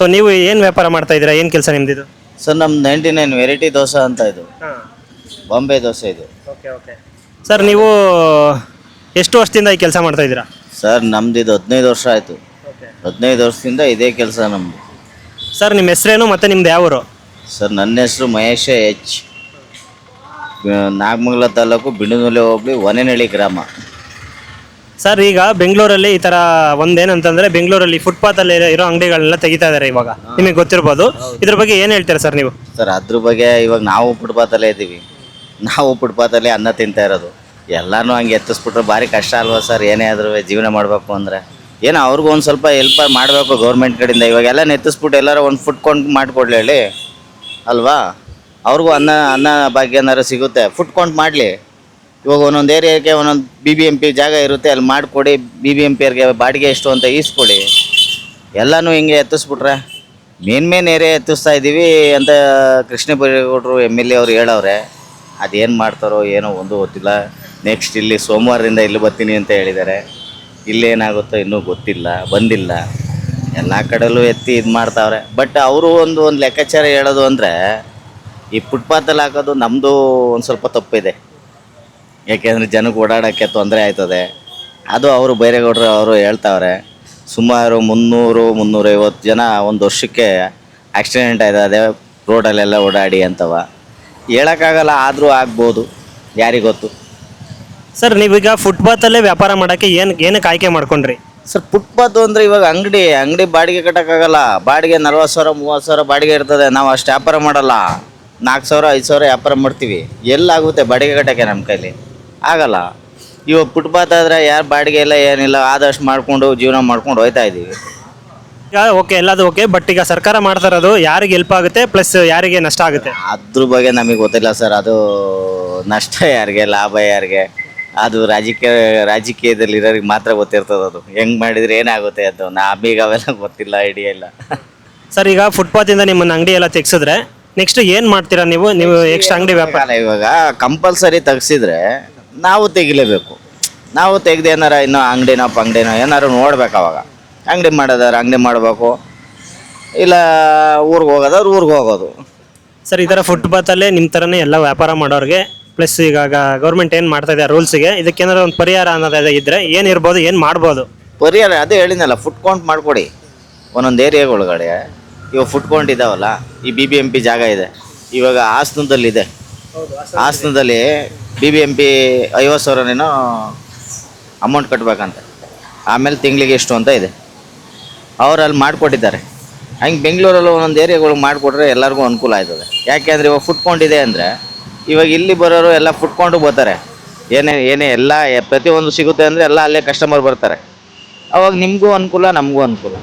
So ನೀವು ಏನು ವ್ಯಾಪಾರ ಮಾಡ್ತಾ ಇದ್ದೀರಾ, ಏನು ಕೆಲಸ ನಿಮ್ದಿದು? ಸರ್ ನಮ್ದು 99 ವೆರೈಟಿ ದೋಸೆ ಅಂತ ಇದು, ಬಾಂಬೆ ದೋಸೆ ಇದು. Okay okay. ಸರ್ ನೀವು ಎಷ್ಟು ವರ್ಷದಿಂದ ಈ ಕೆಲಸ ಮಾಡ್ತಾ ಇದ್ದೀರಾ? ಸರ್ ನಮ್ದು ಇದು 15 ವರ್ಷ ಆಯಿತು. 15 ವರ್ಷದಿಂದ ಇದೇ ಕೆಲಸ ನಮ್ಮದು. ಸರ್ ನಿಮ್ಮ ಹೆಸರೇನು ಮತ್ತು ನಿಮ್ದು ಯಾವ ಊರು? ಸರ್ ನನ್ನ ಹೆಸರು ಮಹೇಶ ಎಚ್, ನಾಗಮಂಗಲ ತಾಲೂಕು ಬಿಂಡನೂಲೆ ಹೋಬಳಿ ವನೇನಹಳ್ಳಿ ಗ್ರಾಮ. ಸರ್ ಈಗ ಬೆಂಗಳೂರಲ್ಲಿ ಈ ಥರ ಒಂದೇನಂತಂದರೆ ಬೆಂಗಳೂರಲ್ಲಿ ಫುಟ್ಪಾತಲ್ಲಿ ಇರೋ ಅಂಗಡಿಗಳನ್ನೆಲ್ಲ ತೆಗಿತಾ ಇದ್ದಾರೆ ಇವಾಗ, ನಿಮಗೆ ಗೊತ್ತಿರ್ಬೋದು. ಇದ್ರ ಬಗ್ಗೆ ಏನು ಹೇಳ್ತೀರಾ ಸರ್ ನೀವು? ಸರ್ ಅದ್ರ ಬಗ್ಗೆ ಇವಾಗ ನಾವು ಫುಟ್ಪಾತಲ್ಲೇ ಇದ್ದೀವಿ, ನಾವು ಫುಟ್ಪಾತಲ್ಲೇ ಅನ್ನ ತಿಂತಾ ಇರೋದು. ಎಲ್ಲನೂ ಹಂಗೆ ಎತ್ತಿಸ್ಬಿಟ್ರೆ ಭಾರಿ ಕಷ್ಟ ಅಲ್ವಾ ಸರ್? ಏನೇ ಆದ್ರೂ ಜೀವನ ಮಾಡಬೇಕು ಅಂದರೆ ಏನೋ ಅವ್ರಿಗೂ ಒಂದು ಸ್ವಲ್ಪ ಹೆಲ್ಪ್ ಮಾಡಬೇಕು ಗೌರ್ಮೆಂಟ್ ಕಡೆಯಿಂದ. ಇವಾಗೆಲ್ಲ ನೆತ್ತಿಸ್ಬಿಟ್ಟು ಎಲ್ಲರೂ ಒಂದು ಫುಡ್ ಕೌಂಟ್ ಮಾಡಿಕೊಡ್ಲಿ ಹೇಳಿ ಅಲ್ವಾ? ಅವ್ರಿಗೂ ಅನ್ನ ಭಾಗ್ಯ ಏನಾರು ಸಿಗುತ್ತೆ, ಫುಡ್ ಕೌಂಟ್ ಮಾಡಲಿ. ಇವಾಗ ಒಂದೊಂದು ಏರಿಯಾಕ್ಕೆ ಒಂದೊಂದು BBMP ಜಾಗ ಇರುತ್ತೆ, ಅಲ್ಲಿ ಮಾಡಿಕೊಡಿ. BBMP ಅವ್ರಿಗೆ ಬಾಡಿಗೆ ಎಷ್ಟು ಅಂತ ಈಸ್ಕೊಡಿ. ಎಲ್ಲನೂ ಹಿಂಗೆ ಎತ್ತಿಸ್ಬಿಟ್ರೆ ಮೇನ್ ಏರಿಯಾ ಎತ್ತಿಸ್ತಾ ಇದ್ದೀವಿ ಅಂತ ಕೃಷ್ಣ ಬೈರೇಗೌಡರು MLA ಅವರು ಹೇಳವ್ರೆ. ಅದೇನು ಮಾಡ್ತಾರೋ ಏನೋ ಒಂದು ಗೊತ್ತಿಲ್ಲ. ನೆಕ್ಸ್ಟ್ ಇಲ್ಲಿ ಸೋಮವಾರದಿಂದ ಇಲ್ಲಿ ಬರ್ತೀನಿ ಅಂತ ಹೇಳಿದ್ದಾರೆ. ಇಲ್ಲೇನಾಗುತ್ತೋ ಇನ್ನೂ ಗೊತ್ತಿಲ್ಲ, ಬಂದಿಲ್ಲ. ಎಲ್ಲ ಕಡೆಯಲ್ಲೂ ಎತ್ತಿ ಇದು ಮಾಡ್ತಾವ್ರೆ. ಬಟ್ ಅವರು ಒಂದು ಲೆಕ್ಕಾಚಾರ ಹೇಳೋದು ಅಂದರೆ ಈ ಫುಟ್ಪಾತಲ್ಲಿ ಹಾಕೋದು ನಮ್ಮದು ಒಂದು ಸ್ವಲ್ಪ ತಪ್ಪಿದೆ. ಯಾಕೆಂದರೆ ಜನಕ್ಕೆ ಓಡಾಡೋಕ್ಕೆ ತೊಂದರೆ ಆಯ್ತದೆ. ಅದು ಅವರು ಬೈರೇಗೌಡರು ಅವರು ಹೇಳ್ತಾವ್ರೆ ಸುಮಾರು 300-350 ಜನ ಒಂದು ವರ್ಷಕ್ಕೆ ಆಕ್ಸಿಡೆಂಟ್ ಆಯ್ತದೆ ರೋಡಲ್ಲೆಲ್ಲ ಓಡಾಡಿ ಅಂತವ. ಹೇಳೋಕ್ಕಾಗಲ್ಲ, ಆದರೂ ಆಗ್ಬೋದು, ಯಾರಿಗೊತ್ತು. ಸರ್ ನೀವೀಗ ಫುಟ್ಪಾತಲ್ಲೇ ವ್ಯಾಪಾರ ಮಾಡೋಕ್ಕೆ ಏನಕ್ಕೆ ಆಯ್ಕೆ ಮಾಡ್ಕೊಂಡ್ರಿ? ಸರ್ ಫುಟ್ಪಾತು ಅಂದರೆ ಇವಾಗ ಅಂಗಡಿ ಬಾಡಿಗೆ ಕಟ್ಟೋಕ್ಕಾಗಲ್ಲ. ಬಾಡಿಗೆ 40,000-30,000 ಬಾಡಿಗೆ ಇರ್ತದೆ. ನಾವು ಅಷ್ಟು ವ್ಯಾಪಾರ ಮಾಡಲ್ಲ. 4,000-5,000 ವ್ಯಾಪಾರ ಮಾಡ್ತೀವಿ. ಎಲ್ಲಾಗುತ್ತೆ ಬಾಡಿಗೆ ಕಟ್ಟೋಕ್ಕೆ? ನಮ್ಮ ಕೈಲಿ ಆಗಲ್ಲ. ಇವಾಗ ಫುಟ್ಪಾತ್ ಆದರೆ ಯಾರು ಬಾಡಿಗೆ ಇಲ್ಲ ಏನಿಲ್ಲ, ಆದಷ್ಟು ಮಾಡಿಕೊಂಡು ಜೀವನ ಮಾಡ್ಕೊಂಡು ಹೋಗ್ತಾ ಇದ್ದೀವಿ. ಈಗ ಓಕೆ, ಎಲ್ಲದು ಓಕೆ, ಬಟ್ ಈಗ ಸರ್ಕಾರ ಮಾಡ್ತಾ ಇರೋದು ಯಾರಿಗೆ ಹೆಲ್ಪ್ ಆಗುತ್ತೆ ಪ್ಲಸ್ ಯಾರಿಗೆ ನಷ್ಟ ಆಗುತ್ತೆ? ಅದ್ರ ಬಗ್ಗೆ ನಮಗೆ ಗೊತ್ತಿಲ್ಲ ಸರ್. ಅದು ನಷ್ಟ ಯಾರಿಗೆ, ಲಾಭ ಯಾರಿಗೆ, ಅದು ರಾಜಕೀಯದಲ್ಲಿ ಇರೋರಿಗೆ ಮಾತ್ರ ಗೊತ್ತಿರ್ತದೆ. ಅದು ಹೆಂಗೆ ಮಾಡಿದರೆ ಏನಾಗುತ್ತೆ ಅದು ನಮಗೆ ಅವೆಲ್ಲ ಗೊತ್ತಿಲ್ಲ, ಐಡಿಯಾ ಇಲ್ಲ. ಸರ್ ಈಗ ಫುಟ್ಪಾತಿಂದ ನಿಮ್ಮನ್ನ ಅಂಗಡಿ ಎಲ್ಲ ತೆಗ್ಸಿದ್ರೆ ನೆಕ್ಸ್ಟ್ ಏನು ಮಾಡ್ತೀರಾ ನೀವು ಎಕ್ಸ್ಟ್ರಾ ಅಂಗಡಿ ವ್ಯಾಪಾರ? ಇವಾಗ ಕಂಪಲ್ಸರಿ ತೆಗ್ಸಿದ್ರೆ ನಾವು ತೆಗಿಲೇಬೇಕು. ನಾವು ತೆಗ್ದು ಏನಾರ ಇನ್ನೂ ಅಂಗಡಿನೋ ಏನಾರು ನೋಡ್ಬೇಕು. ಅವಾಗ ಅಂಗಡಿ ಮಾಡೋದಾರ ಅಂಗಡಿ ಮಾಡಬೇಕು, ಇಲ್ಲ ಊರಿಗೆ ಹೋಗೋದು. ಸರ್ ಈ ಥರ ಫುಟ್ಪಾತಲ್ಲೇ ನಿಮ್ಮ ಥರನೇ ಎಲ್ಲ ವ್ಯಾಪಾರ ಮಾಡೋರಿಗೆ ಪ್ಲಸ್ ಈಗ ಗೌರ್ಮೆಂಟ್ ಏನು ಮಾಡ್ತಾ ಇದೆ ರೂಲ್ಸ್ಗೆ, ಇದಕ್ಕೇನಾದ್ರು ಒಂದು ಪರಿಹಾರ ಅನ್ನೋದು ಇದ್ದರೆ ಏನಿರ್ಬೋದು, ಏನು ಮಾಡ್ಬೋದು? ಪರಿಹಾರ ಅದೇ ಹೇಳಿದ್ನಲ್ಲ, ಫುಡ್ ಕೌಂಟ್ ಮಾಡಿಕೊಡಿ ಒಂದೊಂದು ಏರಿಯಾಗಳೊಳಗಡೆ. ಇವಾಗ ಫುಡ್ ಕೌಂಟ್ ಇದಾವಲ್ಲ, ಈ BBMP ಜಾಗ ಇದೆ. ಇವಾಗ ಹಾಸನದಲ್ಲಿದೆ. ಹಾಸನದಲ್ಲಿ BBMP 50,000 ಅಮೌಂಟ್ ಕಟ್ಟಬೇಕಂತ, ಆಮೇಲೆ ತಿಂಗಳಿಗೆ ಎಷ್ಟು ಅಂತ ಇದೆ. ಅವ್ರು ಅಲ್ಲಿ ಮಾಡಿಕೊಟ್ಟಿದ್ದಾರೆ. ಹಂಗೆ ಬೆಂಗಳೂರಲ್ಲಿ ಒಂದೊಂದು ಏರಿಯಾಗಳು ಮಾಡಿಕೊಟ್ರೆ ಎಲ್ಲರಿಗೂ ಅನುಕೂಲ ಆಯ್ತದೆ. ಯಾಕೆಂದರೆ ಇವಾಗ ಫುಡ್ ಕೌಂಟ್ ಇದೆ ಅಂದರೆ ಇವಾಗ ಇಲ್ಲಿ ಬರೋರು ಎಲ್ಲ ಫುಡ್ ಕೌಂಟು ಬರ್ತಾರೆ. ಏನೇ ಎಲ್ಲ ಪ್ರತಿಯೊಂದು ಸಿಗುತ್ತೆ ಅಂದರೆ ಎಲ್ಲ ಅಲ್ಲೇ ಕಸ್ಟಮರ್ ಬರ್ತಾರೆ. ಅವಾಗ ನಿಮಗೂ ಅನುಕೂಲ, ನಮಗೂ ಅನುಕೂಲ.